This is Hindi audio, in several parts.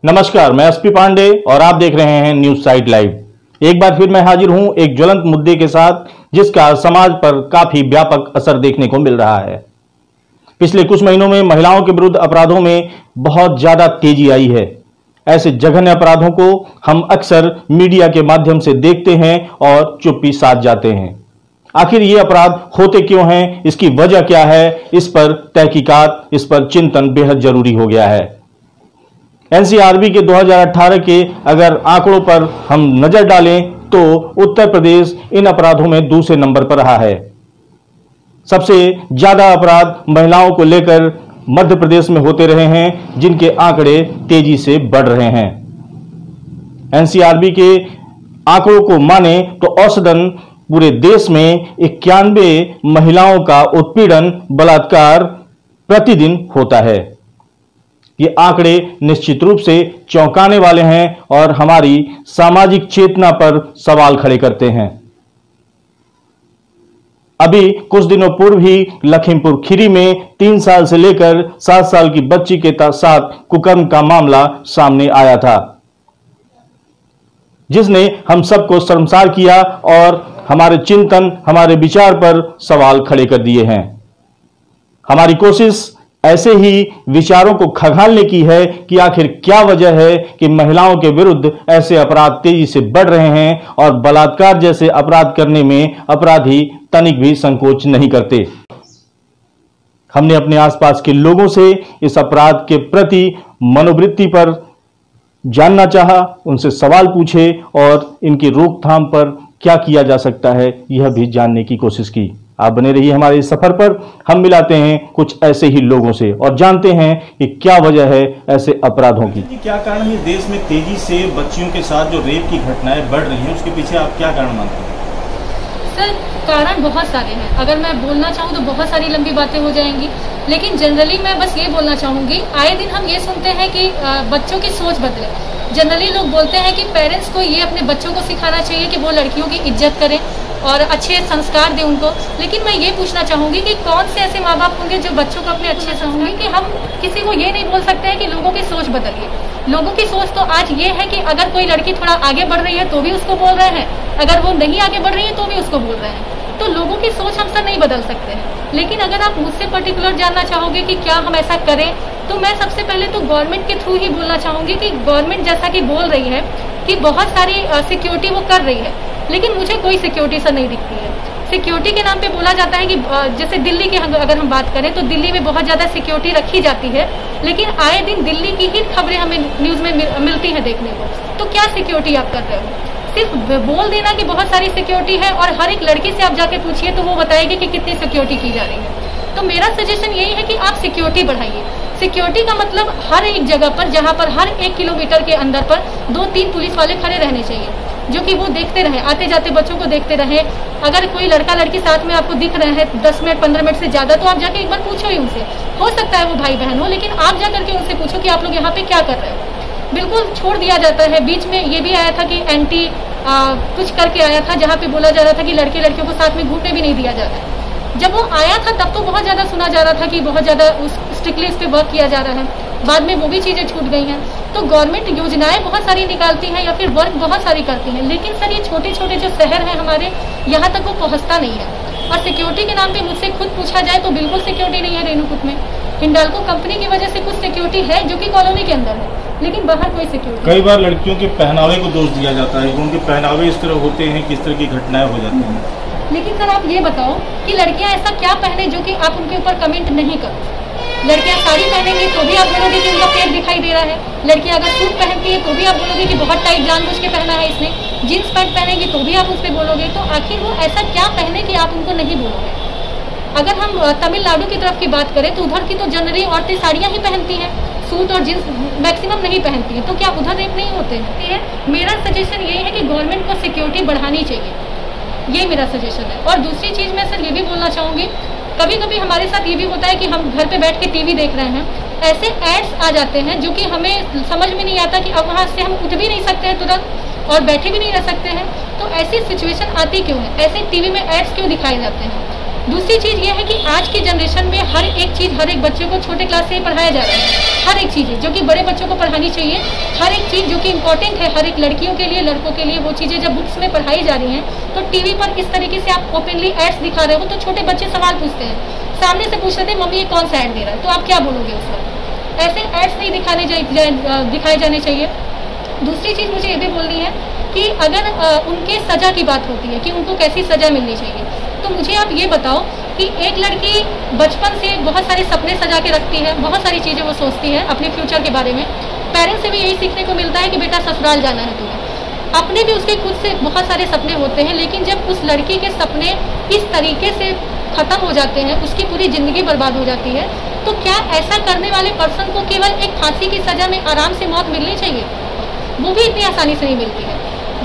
नमस्कार, मैं एसपी पांडे और आप देख रहे हैं न्यूज साइट लाइव। एक बार फिर मैं हाजिर हूं एक ज्वलंत मुद्दे के साथ जिसका समाज पर काफी व्यापक असर देखने को मिल रहा है। पिछले कुछ महीनों में महिलाओं के विरुद्ध अपराधों में बहुत ज्यादा तेजी आई है। ऐसे जघन्य अपराधों को हम अक्सर मीडिया के माध्यम से देखते हैं और चुप्पी साध जाते हैं। आखिर ये अपराध होते क्यों हैं, इसकी वजह क्या है, इस पर तहकीकात, इस पर चिंतन बेहद जरूरी हो गया है। एनसीआरबी के 2018 के अगर आंकड़ों पर हम नजर डालें तो उत्तर प्रदेश इन अपराधों में दूसरे नंबर पर रहा है। सबसे ज्यादा अपराध महिलाओं को लेकर मध्य प्रदेश में होते रहे हैं, जिनके आंकड़े तेजी से बढ़ रहे हैं। एनसीआरबी के आंकड़ों को माने तो औसतन पूरे देश में 91 महिलाओं का उत्पीड़न, बलात्कार प्रतिदिन होता है। ये आंकड़े निश्चित रूप से चौंकाने वाले हैं और हमारी सामाजिक चेतना पर सवाल खड़े करते हैं। अभी कुछ दिनों पूर्व ही लखीमपुर खीरी में 3 साल से लेकर 7 साल की बच्ची के साथ कुकर्म का मामला सामने आया था, जिसने हम सबको शर्मसार किया और हमारे चिंतन, हमारे विचार पर सवाल खड़े कर दिए हैं। हमारी कोशिश ऐसे ही विचारों को खंगालने की है कि आखिर क्या वजह है कि महिलाओं के विरुद्ध ऐसे अपराध तेजी से बढ़ रहे हैं और बलात्कार जैसे अपराध करने में अपराधी तनिक भी संकोच नहीं करते। हमने अपने आसपास के लोगों से इस अपराध के प्रति मनोवृत्ति पर जानना चाहा, उनसे सवाल पूछे और इनकी रोकथाम पर क्या किया जा सकता है यह भी जानने की कोशिश की। आप बने रहिए हमारे इस सफर पर। हम मिलाते हैं कुछ ऐसे ही लोगों से और जानते हैं कि क्या वजह है ऐसे अपराधों की। क्या कारण है देश में तेजी से बच्चियों के साथ जो रेप की घटनाएं बढ़ रही हैं, उसके पीछे आप क्या कारण मानते हैं? सर, कारण बहुत सारे हैं। अगर मैं बोलना चाहूँ तो बहुत सारी लंबी बातें हो जाएंगी, लेकिन जनरली मैं बस ये बोलना चाहूंगी, आए दिन हम ये सुनते हैं कि बच्चों की सोच बदले। जनरली लोग बोलते हैं कि पेरेंट्स को ये अपने बच्चों को सिखाना चाहिए कि वो लड़कियों की इज्जत करें और अच्छे संस्कार दें उनको। लेकिन मैं ये पूछना चाहूंगी कि कौन से ऐसे माँ बाप होंगे जो बच्चों को अपने अच्छे समझेंगे कि हम किसी को ये नहीं बोल सकते हैं कि लोगों की सोच बदलिए। लोगों की सोच तो आज ये है कि अगर कोई लड़की थोड़ा आगे बढ़ रही है तो भी उसको बोल रहे हैं, अगर वो नहीं आगे बढ़ रही है तो भी उसको बोल रहे हैं। तो लोगों की सोच हम सब नहीं बदल सकते हैं। लेकिन अगर आप मुझसे पर्टिकुलर जानना चाहोगे कि क्या हम ऐसा करें, तो मैं सबसे पहले तो गवर्नमेंट के थ्रू ही बोलना चाहूंगी कि गवर्नमेंट जैसा कि बोल रही है कि बहुत सारी सिक्योरिटी वो कर रही है, लेकिन मुझे कोई सिक्योरिटी सा नहीं दिखती है। सिक्योरिटी के नाम पे बोला जाता है कि जैसे दिल्ली की अगर हम बात करें तो दिल्ली में बहुत ज्यादा सिक्योरिटी रखी जाती है, लेकिन आए दिन दिल्ली की ही खबरें हमें न्यूज में मिलती हैं देखने को। तो क्या सिक्योरिटी आप कर रहे हो? सिर्फ बोल देना कि बहुत सारी सिक्योरिटी है और हर एक लड़की से आप जाके पूछिए तो वो बताएगी कि कितनी सिक्योरिटी की जा रही है। तो मेरा सजेशन यही है कि आप सिक्योरिटी बढ़ाइए। सिक्योरिटी का मतलब हर एक जगह पर, जहाँ पर हर 1 किलोमीटर के अंदर पर 2-3 पुलिस वाले खड़े रहने चाहिए, जो कि वो देखते रहे, आते जाते बच्चों को देखते रहे। अगर कोई लड़का लड़की साथ में आपको दिख रहे हैं 10 मिनट 15 मिनट से ज्यादा, तो आप जाके एक बार पूछो ही उनसे। हो सकता है वो भाई बहन हो, लेकिन आप जा करके उनसे पूछो कि आप लोग यहाँ पे क्या कर रहे हो। बिल्कुल छोड़ दिया जाता है। बीच में ये भी आया था कि एंटी कुछ करके आया था, जहाँ पे बोला जा रहा था कि लड़के लड़कियों को साथ में घूमने भी नहीं दिया जाता है। जब वो आया था तब तो बहुत ज्यादा सुना जा रहा था कि बहुत ज्यादा स्ट्रिक्टली इस पे वर्क किया जा रहा है। बाद में वो भी चीजें छूट गई हैं। तो गवर्नमेंट योजनाएं बहुत सारी निकालती है या फिर वर्क बहुत सारी करती है, लेकिन सर ये छोटे छोटे जो शहर हैं हमारे, यहाँ तक वो पहुँचता नहीं है। और सिक्योरिटी के नाम पे मुझसे खुद पूछा जाए तो बिल्कुल सिक्योरिटी नहीं है रेणुकूट में। हिंडाल्को कंपनी की वजह से कुछ सिक्योरिटी है जो कि कॉलोनी के अंदर है, लेकिन बाहर कोई सिक्योरिटी। कई बार लड़कियों के पहनावे को दोष दिया जाता है कि उनके पहनावे इस तरह होते हैं कि इस तरह की घटनाएं हो जाती हैं। लेकिन सर आप ये बताओ कि लड़कियां ऐसा क्या पहने जो कि आप उनके ऊपर कमेंट नहीं करो। लड़कियां साड़ी पहनेंगी तो भी आप बोलोगे कि उनका पेट दिखाई दे रहा है। लड़कियां अगर सूट पहनती है तो भी आप बोलोगे कि बहुत टाइट जानबूझ के पहना है इसने। जींस पैंट पहनेगी तो भी आप उस पर बोलोगे। तो आखिर वो ऐसा क्या पहने कि आप उनको नहीं बोलोगे। अगर हम तमिलनाडु की तरफ की बात करें तो उधर की तो जनरली औरतें साड़ियाँ ही पहनती हैं, सूट और जींस मैक्सिमम नहीं पहनती हैं। तो क्या उधर रेप नहीं होते हैं? मेरा सजेशन यही है कि गवर्नमेंट को सिक्योरिटी बढ़ानी चाहिए, ये मेरा सजेशन है। और दूसरी चीज़ मैं सर ये भी बोलना चाहूँगी, कभी कभी हमारे साथ ये भी होता है कि हम घर पे बैठ के टीवी देख रहे हैं, ऐसे एड्स आ जाते हैं जो कि हमें समझ में नहीं आता कि अब वहाँ से हम उठ भी नहीं सकते हैं तुरंत और बैठे भी नहीं रह सकते हैं। तो ऐसी सिचुएशन आती क्यों है? ऐसे टीवी में एड्स क्यों दिखाए जाते हैं? दूसरी चीज़ ये है कि आज की जनरेशन में हर एक चीज़ हर एक बच्चे को छोटे क्लास से ही पढ़ाया जा रहा है। हर एक चीज़ जो कि बड़े बच्चों को पढ़ानी चाहिए, हर एक चीज़ जो कि इम्पोर्टेंट है हर एक लड़कियों के लिए, लड़कों के लिए, वो चीज़ें जब बुक्स में पढ़ाई जा रही हैं तो टीवी पर इस तरीके से आप ओपनली एड्स दिखा रहे हो तो छोटे बच्चे सवाल पूछते हैं, सामने से पूछ रहे थे मम्मी ये कौन सा ऐड दे रहा है, तो आप क्या बोलोगे उस वक्त? ऐसे एड्स नहीं दिखाए जाने चाहिए। दूसरी चीज़ मुझे ये भी बोलनी है कि अगर उनके सज़ा की बात होती है कि उनको कैसी सज़ा मिलनी चाहिए, तो मुझे आप ये बताओ कि एक लड़की बचपन से बहुत सारे सपने सजा के रखती है, बहुत सारी चीज़ें वो सोचती है अपने फ्यूचर के बारे में। पेरेंट्स से भी यही सीखने को मिलता है कि बेटा ससुराल जाना है तुम्हें। अपने भी उसके खुद से बहुत सारे सपने होते हैं, लेकिन जब उस लड़की के सपने इस तरीके से ख़त्म हो जाते हैं, उसकी पूरी ज़िंदगी बर्बाद हो जाती है, तो क्या ऐसा करने वाले पर्सन को केवल एक फांसी की सज़ा में आराम से मौत मिलनी चाहिए? वो भी इतनी आसानी से नहीं मिलती है।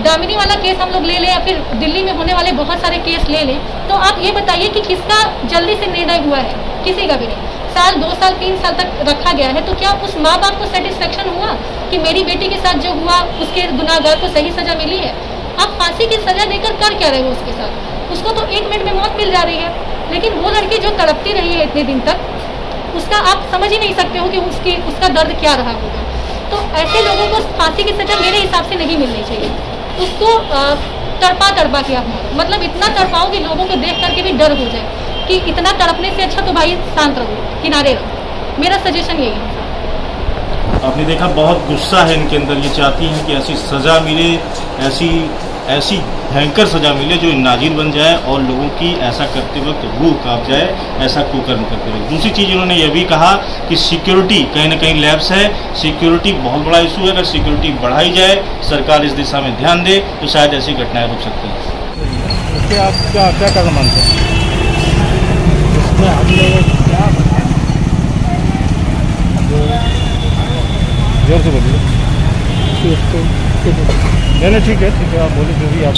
दामिनी वाला केस हम लोग ले लें या फिर दिल्ली में होने वाले बहुत सारे केस ले लें, तो आप ये बताइए कि किसका जल्दी से निर्णय हुआ है? किसी का भी नहीं। साल 2 साल 3 साल तक रखा गया है, तो क्या उस माँ बाप को सेटिस्फेक्शन हुआ कि मेरी बेटी के साथ जो हुआ उसके गुनाहगार को सही सज़ा मिली है? आप फांसी की सज़ा देकर कर क्या रहे हो उसके साथ? उसको तो 1 मिनट में मौत मिल जा रही है, लेकिन वो लड़की जो तड़पती रही है इतने दिन तक, उसका आप समझ ही नहीं सकते हो कि उसका दर्द क्या रहा होगा। तो ऐसे लोगों को फांसी की सज़ा मेरे हिसाब से नहीं मिलनी चाहिए। उसको तड़पा के आप मारो, मतलब इतना तड़पाओ कि लोगों को देख करके भी डर हो जाए कि इतना तड़पने से अच्छा तो भाई शांत रहो, किनारे रहो। मेरा सजेशन यही है। आपने देखा बहुत गुस्सा है इनके अंदर, ये चाहती हैं कि ऐसी सज़ा मिले, ऐसी भयंकर सज़ा मिले जो नाजिर बन जाए और लोगों की ऐसा करते वक्त रूह कांप जाए, ऐसा कुकर्म करते हुए। दूसरी चीज़ इन्होंने यह भी कहा कि सिक्योरिटी कहीं ना कहीं लैप्स है, सिक्योरिटी बहुत बड़ा इशू है। अगर सिक्योरिटी बढ़ाई जाए, सरकार इस दिशा में ध्यान दे, तो शायद ऐसी घटनाएं रुक सकती हैं। इससे आप क्या करना मानते हैं? इसमें हम लोग क्या जोर से बोलिए। नहीं ठीक है आप बोले, जो भी आप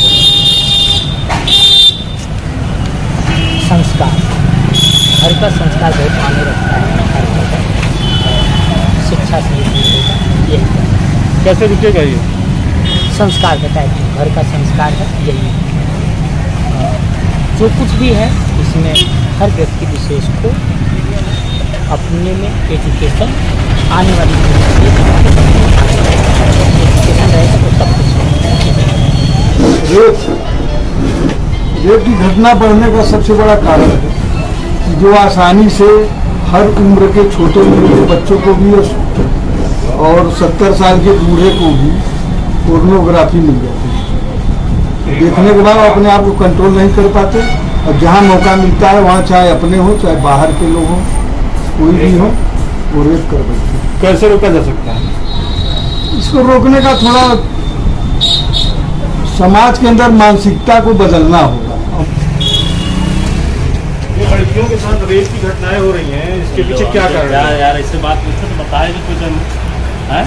संस्कार, घर का संस्कार बहुत मायने रखता है। शिक्षा से यही कैसे रुकेगा ये संस्कार बताए, घर का संस्कार है यही। जो कुछ भी है इसमें हर व्यक्ति विशेष को अपने में एजुकेशन आने वाली एजुकेशन रहेगा तो सब कुछ। रेप की घटना बढ़ने का सबसे बड़ा कारण है कि जो आसानी से हर उम्र के छोटे उम्र के बच्चों को भी और 70 साल के बूढ़े को भी पोर्नोग्राफी मिल जाती है। देखने के बाद अपने आप को कंट्रोल नहीं कर पाते, और जहाँ मौका मिलता है वहाँ चाहे अपने हो चाहे बाहर के लोग हों, कोई भी हो, वो रेप कर देते हैं। कैसे रोका जा सकता है इसको? रोकने का थोड़ा समाज के अंदर मानसिकता को बदलना होगा। ये लड़कियों के साथ रेप की घटनाएं हो रही हैं, इसके पीछे क्या कारण है? यार इससे बात पूछो तो बताएगा कुछ।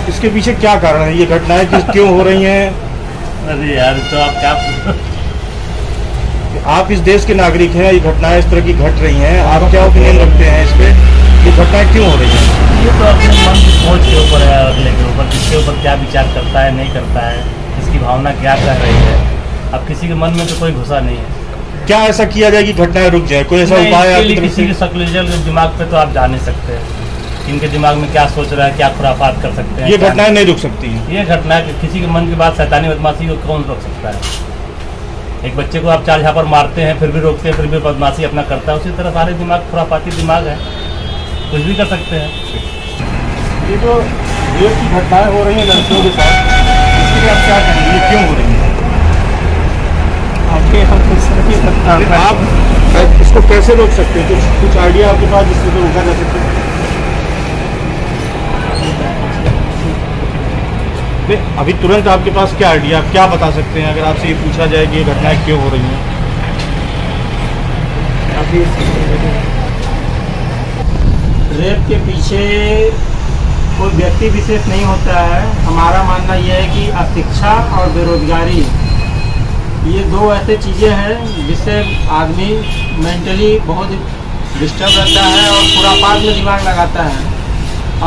इसके पीछे क्या कारण है? ये घटनाएं क्यों हो रही हैं? अरे यार तो आप क्या आप इस देश के नागरिक हैं, ये घटनाएं इस तरह की घट रही हैं, आप क्या ओपिनियन रखते हैं इस पे? ये घटनाएं क्यों हो रही हैं? ये तो अपने मन की सोच के ऊपर है, अगले के ऊपर, किसके ऊपर क्या विचार करता है नहीं करता है, किसकी भावना क्या कह रही है। अब किसी के मन में तो कोई घुसा नहीं है। क्या ऐसा किया जाए कि घटनाएं रुक जाए? कोई ऐसा उपाय है? किसी के साइकोलॉजिकल दिमाग पे तो आप जा नहीं सकते, इनके दिमाग में क्या सोच रहा है, क्या खुराफात कर सकते हैं। ये घटनाएं नहीं रुक सकती हैं। ये घटना किसी के मन की बात शैतानी बदमाशी को कौन रोक सकता है? एक बच्चे को आप 4 झापड़ मारते हैं फिर भी रोकते हैं, फिर भी बदमाशी अपना करता है। उसी तरह सारे दिमाग खुराफाती दिमाग है, कुछ भी कर सकते हैं। ये जो रेप की घटनाएं हो रही हैं लड़कियों के साथ, इसके लिए आप क्या कहेंगे? ये क्यों हो रही है? आप इसको कैसे रोक सकते हैं? कुछ आइडिया आपके पास जिससे तो रोका जा सकता है? अभी तुरंत आपके पास क्या आइडिया, आप क्या बता सकते हैं अगर आपसे ये पूछा जाए कि ये घटनाएं क्यों हो रही हैं? रेप के पीछे कोई व्यक्ति विशेष नहीं होता है। हमारा मानना यह है कि अशिक्षा और बेरोजगारी ये 2 ऐसे चीज़ें हैं जिससे आदमी मेंटली बहुत डिस्टर्ब रहता है और खुरापात में दिमाग लगाता है।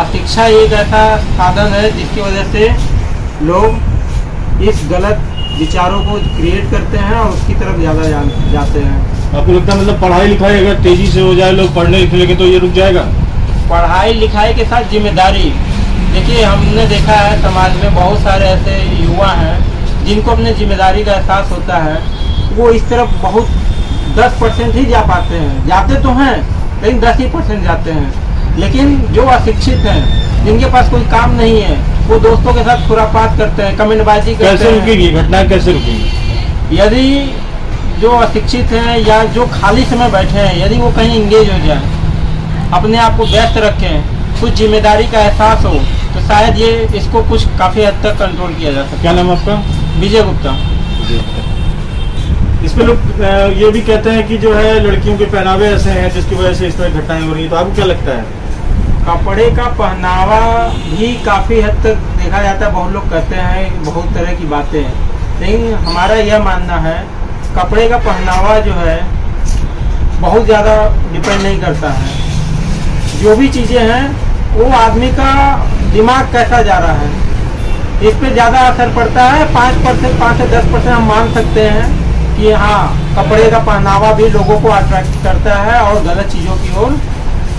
अशिक्षा एक ऐसा साधन है जिसकी वजह से लोग इस गलत विचारों को क्रिएट करते हैं और उसकी तरफ ज़्यादा जाते हैं। आपको लगता है मतलब पढ़ाई लिखाई अगर तेजी से हो जाए, लोग पढ़ने लिखने लगे तो ये रुक जाएगा? पढ़ाई लिखाई के साथ जिम्मेदारी, देखिए हमने देखा है समाज में बहुत सारे ऐसे युवा हैं जिनको अपने जिम्मेदारी का एहसास होता है, वो इस तरफ बहुत 10% ही जा पाते हैं, जाते तो हैं लेकिन 10% जाते हैं। लेकिन जो अशिक्षित हैं, जिनके पास कोई काम नहीं है, वो दोस्तों के साथ खुरापात करते हैं, कमेंटबाजी करते हैं। कैसे रुकेगी घटना, कैसे रुकेगी? यदि जो अशिक्षित हैं या जो खाली समय बैठे हैं, यदि वो कहीं इंगेज हो जाए, अपने आप को व्यस्त रखें, कुछ जिम्मेदारी का एहसास हो, तो शायद ये इसको कुछ काफ़ी हद तक कंट्रोल किया जा सकता है। क्या नाम है आपका? विजय गुप्ता। इस पे लोग ये भी कहते हैं कि जो है लड़कियों के पहनावे ऐसे हैं जिसकी वजह से इस तरह घटनाएं हो रही हैं, तो आपको क्या लगता है? कपड़े का पहनावा भी काफ़ी हद तक देखा जाता है, बहुत लोग कहते हैं बहुत तरह की बातें हैं, लेकिन हमारा यह मानना है कपड़े का पहनावा जो है बहुत ज़्यादा डिपेंड नहीं करता है। जो भी चीज़ें हैं वो आदमी का दिमाग कैसा जा रहा है, इस पे ज़्यादा असर पड़ता है। 5% 5 से 10% हम मान सकते हैं कि हाँ, कपड़े का पहनावा भी लोगों को अट्रैक्ट करता है और गलत चीज़ों की ओर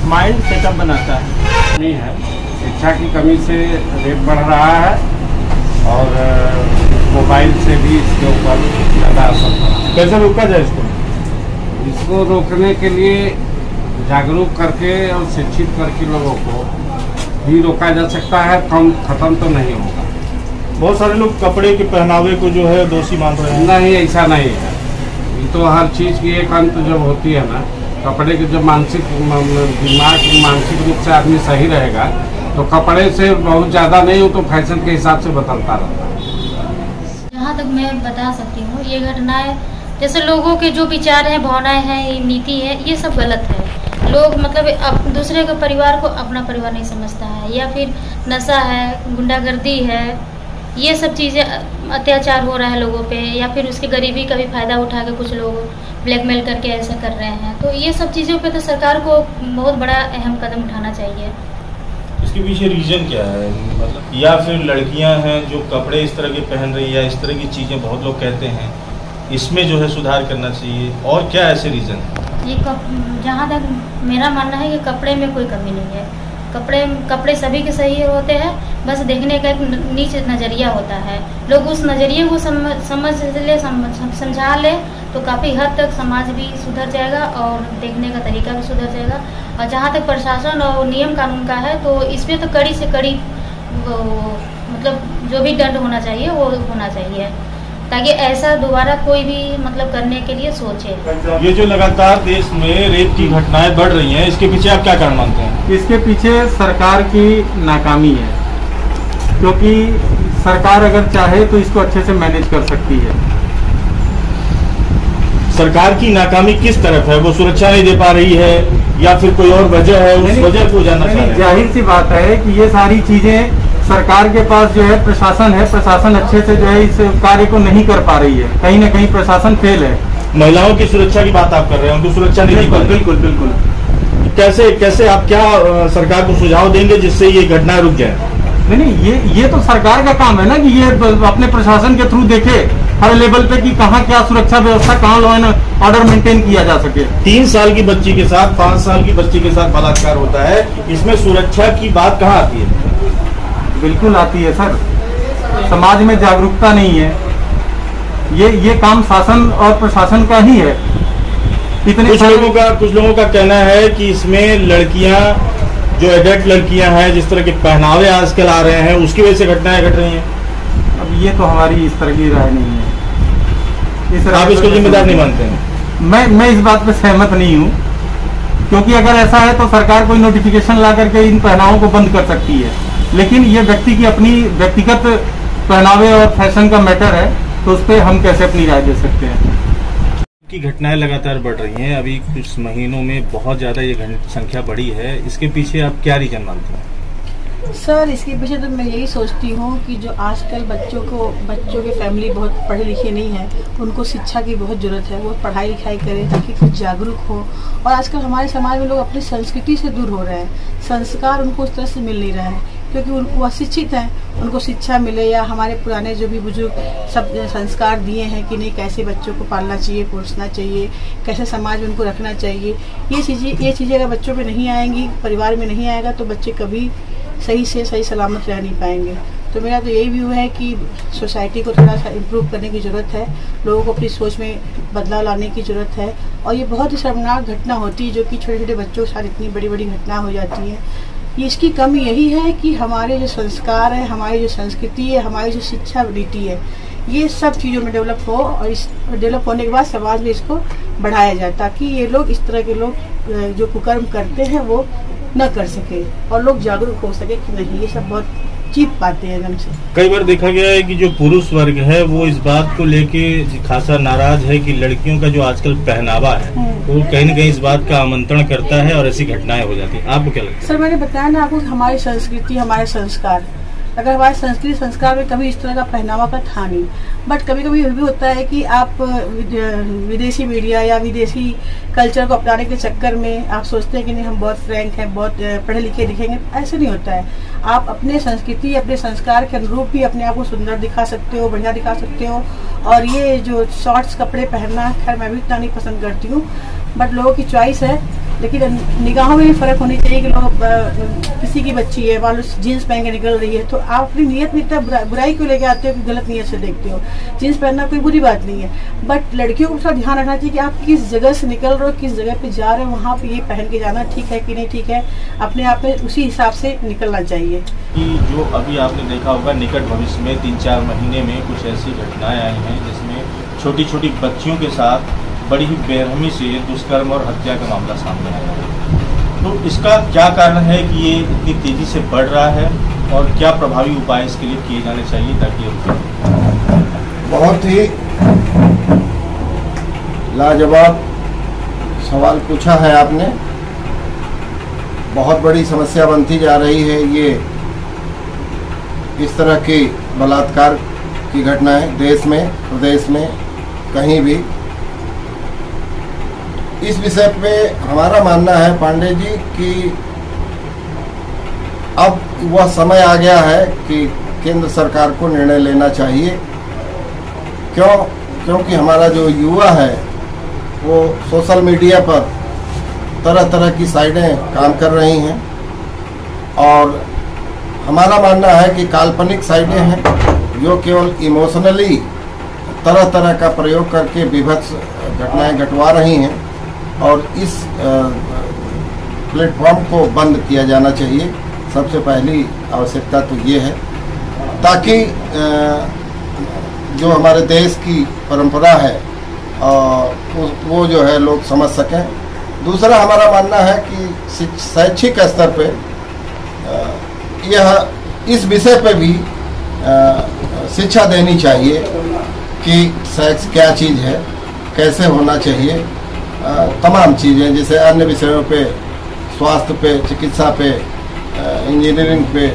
माइंड सेटअप बनाता है। नहीं है, शिक्षा की कमी से रेप बढ़ रहा है और मोबाइल से भी इसके ऊपर ज़्यादा असर पड़ा है। कैसे रोका जाए इसको? इसको रोकने के लिए जागरूक करके और शिक्षित करके लोगों को भी रोका जा सकता है, कम खत्म तो नहीं होगा। बहुत सारे लोग कपड़े के पहनावे को जो है दोषी मान रहे हैं। नहीं, ऐसा नहीं है। ये तो हर चीज़ की एक अंत जब होती है ना, कपड़े के जब मानसिक रूप से आदमी सही रहेगा तो कपड़े से बहुत ज़्यादा नहीं हो तो फैशन के हिसाब से बदलता रहता है। जहाँ तक मैं बता सकती हूँ, ये घटनाएं जैसे लोगों के जो विचार हैं, भावनाएं हैं, नीति है, ये सब गलत है। लोग मतलब दूसरे के परिवार को अपना परिवार नहीं समझता है, या फिर नशा है, गुंडागर्दी है, ये सब चीज़ें, अत्याचार हो रहा है लोगों पे, या फिर उसकी गरीबी का भी फ़ायदा उठा के कुछ लोग ब्लैकमेल करके ऐसा कर रहे हैं। तो ये सब चीज़ों पे तो सरकार को बहुत बड़ा अहम कदम उठाना चाहिए। इसके पीछे रीजन क्या है? मतलब या फिर लड़कियां हैं जो कपड़े इस तरह के पहन रही है, इस तरह की चीज़ें बहुत लोग कहते हैं, इसमें जो है सुधार करना चाहिए, और क्या ऐसे रीज़न है? ये जहाँ तक मेरा मानना है कि कपड़े में कोई कमी नहीं है। कपड़े सभी के सही होते हैं, बस देखने का एक नीच नज़रिया होता है। लोग उस नज़रिए को समझा ले तो काफ़ी हद तक समाज भी सुधर जाएगा और देखने का तरीका भी सुधर जाएगा। और जहाँ तक प्रशासन और नियम कानून का है, तो इसमें तो कड़ी से कड़ी मतलब जो भी दंड होना चाहिए वो होना चाहिए, ताकि ऐसा दोबारा कोई भी मतलब करने के लिए सोचे। ये जो लगातार देश में रेप की घटनाएं बढ़ रही हैं, इसके पीछे आप क्या कारण मानते हैं? इसके पीछे सरकार की नाकामी है, क्योंकि सरकार अगर चाहे तो इसको अच्छे से मैनेज कर सकती है। सरकार की नाकामी किस तरफ है? वो सुरक्षा नहीं दे पा रही है या फिर कोई और वजह है? उस वजह को जानना चाहिए। जाहिर सी बात है कि ये सारी चीजें सरकार के पास जो है प्रशासन है, प्रशासन अच्छे से जो है इस कार्य को नहीं कर पा रही है, कहीं ना कहीं प्रशासन फेल है। महिलाओं की सुरक्षा की बात आप कर रहे हैं, उनको सुरक्षा नहीं दी पा रही। बिल्कुल बिल्कुल। कैसे आप क्या सरकार को सुझाव देंगे जिससे ये घटना रुक जाए? नहीं, ये तो सरकार का काम है ना कि ये अपने प्रशासन के थ्रू देखे हर लेवल पे कि कहाँ क्या सुरक्षा व्यवस्था, कहाँ लॉ एंड ऑर्डर मेंटेन किया जा सके। 3 साल की बच्ची के साथ 5 साल की बच्ची के साथ बलात्कार होता है, इसमें सुरक्षा की बात कहाँ आती है? बिल्कुल आती है सर, समाज में जागरूकता नहीं है। ये काम शासन और प्रशासन का ही है। कुछ लोगों का कहना है कि इसमें लड़कियां, जो एडल्ट लड़कियां हैं, जिस तरह के पहनावे आजकल आ रहे हैं, उसकी वजह से घटनाएं घट रही हैं। अब ये तो हमारी इस तरह की राय नहीं है। आप इसको जिम्मेदार नहीं मानते हैं? मैं इस बात पे सहमत नहीं हूँ, क्योंकि अगर ऐसा है तो सरकार कोई नोटिफिकेशन ला करके इन पहनावों को बंद कर सकती है, लेकिन ये व्यक्ति की अपनी व्यक्तिगत पहनावे और फैशन का मैटर है, तो उस पर हम कैसे अपनी राय दे सकते हैं। की घटनाएं लगातार बढ़ रही हैं, अभी कुछ महीनों में बहुत ज़्यादा ये संख्या बढ़ी है, इसके पीछे आप क्या रीजन मानते हैं? सर, इसके पीछे तो मैं यही सोचती हूँ कि जो आजकल बच्चों के फैमिली बहुत पढ़े लिखे नहीं है, उनको शिक्षा की बहुत ज़रूरत है। वो पढ़ाई लिखाई करें ताकि कुछ जागरूक हो। और आजकल हमारे समाज में लोग अपनी संस्कृति से दूर हो रहे हैं, संस्कार उनको उस तरह से मिल नहीं रहा है। क्योंकि वो अशिक्षित हैं, उनको शिक्षा मिले या हमारे पुराने जो भी बुजुर्ग सब संस्कार दिए हैं कि नहीं कैसे बच्चों को पालना चाहिए, पोसना चाहिए, कैसे समाज में उनको रखना चाहिए, ये चीज़ें अगर बच्चों पे नहीं आएंगी, परिवार में नहीं आएगा तो बच्चे कभी सही से सही सलामत रह नहीं पाएंगे। तो मेरा तो यही व्यू है कि सोसाइटी को थोड़ा सा इम्प्रूव करने की ज़रूरत है, लोगों को अपनी सोच में बदलाव लाने की ज़रूरत है। और ये बहुत ही शर्मनाक घटना होती है जो कि छोटे छोटे बच्चों के साथ इतनी बड़ी बड़ी घटना हो जाती है। ये इसकी कमी यही है कि हमारे जो संस्कार है, हमारी जो संस्कृति है, हमारी जो शिक्षा नीति है, ये सब चीज़ों में डेवलप हो और इस डेवलप होने के बाद समाज में इसको बढ़ाया जाए ताकि ये लोग इस तरह के लोग जो कुकर्म करते हैं वो न कर सके और लोग जागरूक हो सके कि नहीं ये सब बहुत चीप बातें हैं एकदम से। कई बार देखा गया है कि जो पुरुष वर्ग है वो इस बात को लेके खासा नाराज है कि लड़कियों का जो आजकल पहनावा है वो कहीं न कहीं इस बात का आमंत्रण करता है और ऐसी घटनाएं हो जाती हैं। आपको क्या लगता है? सर मैंने बताया ना आपको, हमारी संस्कृति, हमारे संस्कार, अगर हमारे संस्कृति संस्कार में कभी इस तरह का पहनावा का था नहीं, बट कभी कभी ये भी होता है कि आप विदेशी मीडिया या विदेशी कल्चर को अपनाने के चक्कर में आप सोचते हैं कि नहीं हम बहुत फ्रैंक हैं, बहुत पढ़े लिखे दिखेंगे। ऐसे नहीं होता है। आप अपने संस्कृति, अपने संस्कार के अनुरूप भी अपने आप को सुंदर दिखा सकते हो, बढ़िया दिखा सकते हो। और ये जो शॉर्ट्स कपड़े पहनना, खैर मैं भी इतना नहीं पसंद करती हूँ, बट लोगों की चॉइस है। लेकिन निगाहों में भी फर्क होनी चाहिए कि लोग किसी की बच्ची है, मान लो जीन्स पहन के निकल रही है तो आप अपनी नीयत में इतना बुराई क्यों लेके आते हो कि गलत नीयत से देखते हो। जीन्स पहनना कोई बुरी बात नहीं है, बट लड़कियों को थोड़ा ध्यान रखना चाहिए कि आप किस जगह से निकल रहे हो, किस जगह पे जा रहे हो, वहाँ पे ये पहन के जाना ठीक है कि नहीं ठीक है, अपने आप में उसी हिसाब से निकलना चाहिए। कि जो अभी आपने देखा होगा निकट भविष्य में 3-4 महीने में कुछ ऐसी घटनाएं आई हैं जिसमें छोटी छोटी बच्चियों के साथ बड़ी ही बेरहमी से दुष्कर्म और हत्या का मामला सामने आया है। तो इसका क्या कारण है कि ये इतनी तेजी से बढ़ रहा है और क्या प्रभावी उपाय इसके लिए किए जाने चाहिए ताकि बहुत ही लाजवाब सवाल पूछा है आपने। बहुत बड़ी समस्या बनती जा रही है ये इस तरह की बलात्कार की घटनाएं देश में, प्रदेश में, कहीं भी। इस विषय पे हमारा मानना है पांडे जी कि अब वह समय आ गया है कि केंद्र सरकार को निर्णय लेना चाहिए। क्योंकि हमारा जो युवा है वो सोशल मीडिया पर तरह तरह की साइटें काम कर रही हैं और हमारा मानना है कि काल्पनिक साइटें हैं जो केवल इमोशनली तरह तरह का प्रयोग करके विभत्स घटनाएं घटवा रही हैं और इस प्लेटफॉर्म को बंद किया जाना चाहिए। सबसे पहली आवश्यकता तो ये है ताकि जो हमारे देश की परंपरा है वो जो है लोग समझ सकें। दूसरा हमारा मानना है कि शैक्षिक स्तर पे यह इस विषय पे भी शिक्षा देनी चाहिए कि सेक्स क्या चीज़ है, कैसे होना चाहिए, तमाम चीज़ें जैसे अन्य विषयों पे, स्वास्थ्य पे, चिकित्सा पे, इंजीनियरिंग पे,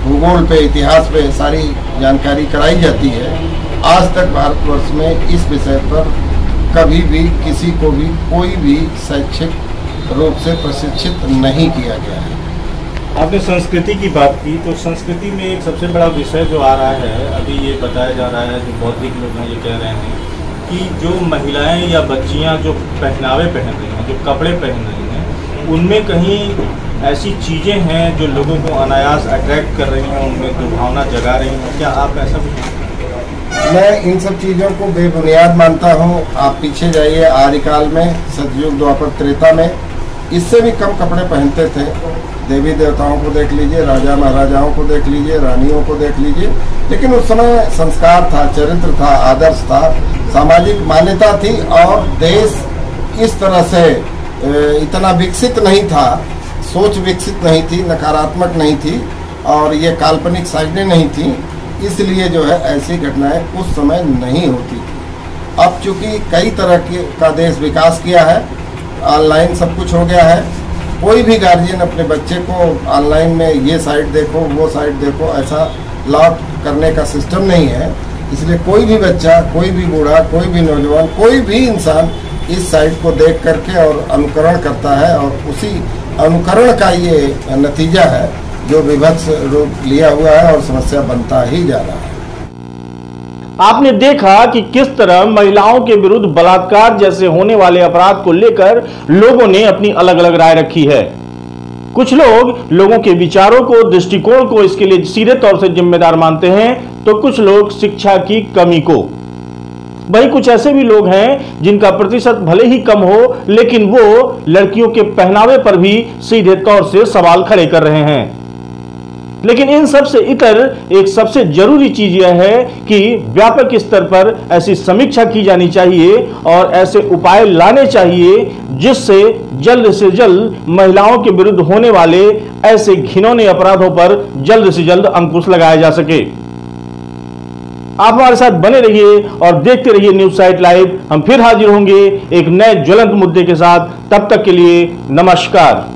भूगोल पे, इतिहास पे सारी जानकारी कराई जाती है। आज तक भारतवर्ष में इस विषय पर कभी भी किसी को भी कोई भी शैक्षिक रूप से प्रशिक्षित नहीं किया गया है। आपने संस्कृति की बात की तो संस्कृति में एक सबसे बड़ा विषय जो आ रहा है, अभी ये बताया जा रहा है, जो बौद्धिक लोग हैं ये कह रहे हैं कि जो महिलाएं या बच्चियां जो पहनावे पहन रही हैं, जो कपड़े पहन रही हैं, उनमें कहीं ऐसी चीज़ें हैं जो लोगों को अनायास अट्रैक्ट कर रही हैं, उनमें दुर्भावना जगा रही हैं। क्या आप ऐसा कुछ? मैं इन सब चीज़ों को बेबुनियाद मानता हूँ। आप पीछे जाइए आदिकाल में, सतयुग, द्वापर, त्रेता में इससे भी कम कपड़े पहनते थे। देवी देवताओं को देख लीजिए, राजा महाराजाओं को देख लीजिए, रानियों को देख लीजिए, लेकिन उस समय संस्कार था, चरित्र था, आदर्श था, सामाजिक मान्यता थी और देश इस तरह से इतना विकसित नहीं था, सोच विकसित नहीं थी, नकारात्मक नहीं थी और ये काल्पनिक साइडें नहीं थी, इसलिए जो है ऐसी घटनाएं उस समय नहीं होती थी। अब चूंकि कई तरह का देश विकास किया है, ऑनलाइन सब कुछ हो गया है, कोई भी गार्जियन अपने बच्चे को ऑनलाइन में ये साइट देखो, वो साइट देखो, ऐसा लॉक करने का सिस्टम नहीं है। इसलिए कोई भी बच्चा, कोई भी बूढ़ा, कोई भी नौजवान, कोई भी इंसान इस साइट को देख करके और अनुकरण करता है और उसी अनुकरण का ये नतीजा है जो विभत्स रूप लिया हुआ है और समस्या बनता ही जा रहा है। आपने देखा कि किस तरह महिलाओं के विरुद्ध बलात्कार जैसे होने वाले अपराध को लेकर लोगों ने अपनी अलग अलग राय रखी है। कुछ लोग लोगों के विचारों को, दृष्टिकोण को इसके लिए सीधे तौर से जिम्मेदार मानते हैं, तो कुछ लोग शिक्षा की कमी को। वहीं कुछ ऐसे भी लोग हैं जिनका प्रतिशत भले ही कम हो, लेकिन वो लड़कियों के पहनावे पर भी सीधे तौर से सवाल खड़े कर रहे हैं। लेकिन इन सब से इतर एक सबसे जरूरी चीज यह है कि व्यापक स्तर पर ऐसी समीक्षा की जानी चाहिए और ऐसे उपाय लाने चाहिए जिससे जल्द से जल्द महिलाओं के विरुद्ध होने वाले ऐसे घिनौने अपराधों पर जल्द से जल्द अंकुश लगाया जा सके। आप हमारे साथ बने रहिए और देखते रहिए न्यूज साइट लाइव। हम फिर हाजिर होंगे एक नए ज्वलंत मुद्दे के साथ। तब तक के लिए नमस्कार।